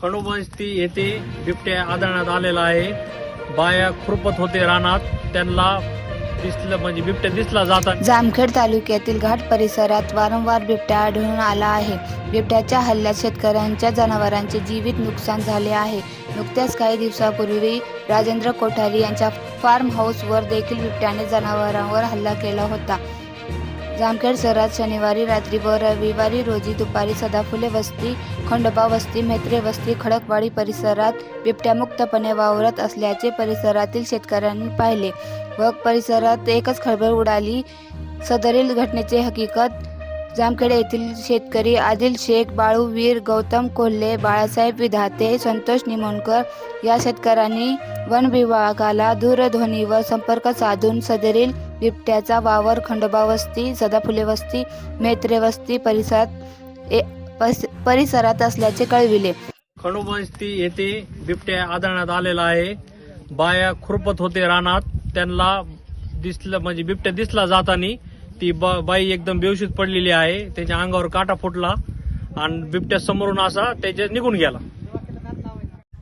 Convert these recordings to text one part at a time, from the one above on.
खंडोबस्ती येथे बिबट्या आढळण्यात आलेला आहे. बाया खुरपत होते रानात, त्यांना दिसलं म्हणजे बिबट्या दिसला जाता. जामखेड तालुक्यातील घाट परिसरात वारंवार बिबट्या आढळून आला आहे. बिबट्याच्या हल्ल्यात शेतकऱ्यांच्या जनावरांचे जीवित नुकसान झाले आहे. नुकत्याच काही दिवसापूर्वी राजेंद्र कोठारी यांच्या फार्म हाऊसवर देखील बिबट्याने जनावरांवर हल्ला केला होता. जामखेड शहरात शनिवारी रात्री व रविवारी रोजी दुपारी सदाफुले वस्ती, खंडोबा वस्ती, म्हेत्रे वस्ती, खडकवाडी परिसरात बिबट्या मुक्तपणे वावरत असल्याचे परिसरातील शेतकऱ्यांनी पाहिले व परिसरात एकच खळबळ उडाली. सदरील घटनेची हकीकत जामखेड येथील शेतकरी आदिल शेख, बाळू वीर, गौतम कोल्हे, बाळासाहेब विधाते, संतोष निमोणकर या शेतकऱ्यांनी वन विभागाला दूरध्वनीवर संपर्क साधून सदरील बिबट्याचा वावर खंडोबा वस्ती, सदाफुले वस्ती, म्हेत्रे वस्ती परिसरात असल्याचे कळविले. खंडोबस्ती येथे बिबट्या आढळण्यात आलेला आहे. बाया खुरपत होते रानात, त्यांना दिसलं म्हणजे बिबट्या दिसला जातानी ती बाई एकदम बेहोशीत पडलेली आहे. त्याच्या अंगावर काटा फुटला आणि बिबट्या समोरून असा त्याच्या निघून गेला.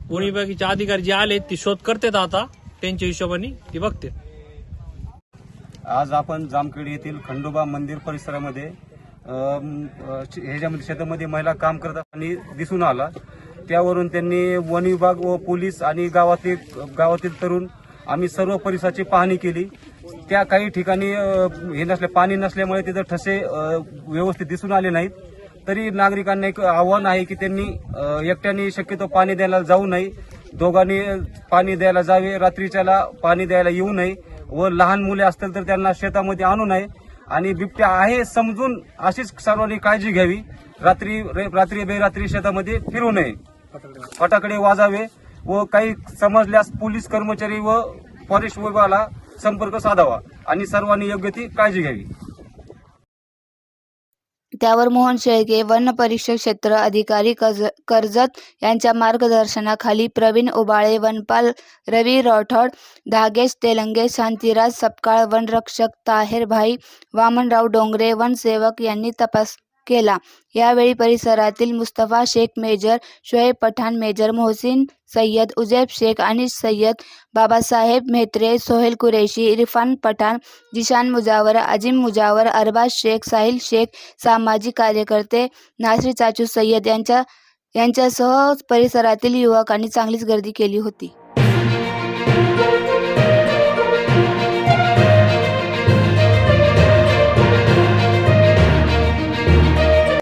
वन विभागाचे अधिकारी जे आले ती शोध करतात, आता त्यांच्या हिशोबाने ती बघते. आज आपण जामखेड येथील खंडोबा मंदिर परिसरामध्ये ह्याच्यामध्ये शेतामध्ये महिला काम करत असताना दिसून आला. त्यावरून त्यांनी वन विभाग व पोलीस आणि गावातील तरुण आम्ही सर्व परिसराची पाहणी केली. त्या काही ठिकाणी पाणी नसल्यामुळे तिथं ठसे व्यवस्थित दिसून आले नाहीत. तरी नागरिकांना एक आव्हान आहे की त्यांनी एकट्याने शक्यतो पाणी द्यायला जाऊ नये. दोघांनी पाणी द्यायला जावे, रात्रीच्याला पाणी द्यायला येऊ नये व लहान मुले असतील तर त्यांना शेतामध्ये आणू नये. आणि बिबट्या आहे समजून अशीच सर्वांनी काळजी घ्यावी. रात्री बेरात्री शेतामध्ये फिरू नये, फटाकडे वाजावे व काही समजल्यास पोलीस कर्मचारी व फॉरेस्ट विभागाला संपर्क साधावा आणि सर्वांनी योग्य ती काळजी घ्यावी. त्यावर मोहन शेळके, वन परीक्षक क्षेत्र अधिकारी कर्जत यांच्या मार्गदर्शनाखाली प्रवीण ओबाळे, वनपाल रवी राठोड, धागेश तेलंगे, शांतिराज सपकाळ, वनरक्षक ताहेर भाई, वामनराव डोंगरे, वनसेवक यांनी तपास केला. यावेळी परिसरातील मुस्तफा शेख, मेजर शोएब पठाण, मेजर मोहसिन सय्यद, उजैब शेख, अनिश सय्यद, बाबासाहेब म्हेत्रे, सोहेल कुरेशी, इरफान पठाण, जिशान मुजावर, अजिम मुजावर, अरबाज शेख, साहिल शेख, सामाजिक कार्यकर्ते नासिर चाचू सय्यद यांच्यासह परिसरातील युवकांनी चांगलीच गर्दी केली होती.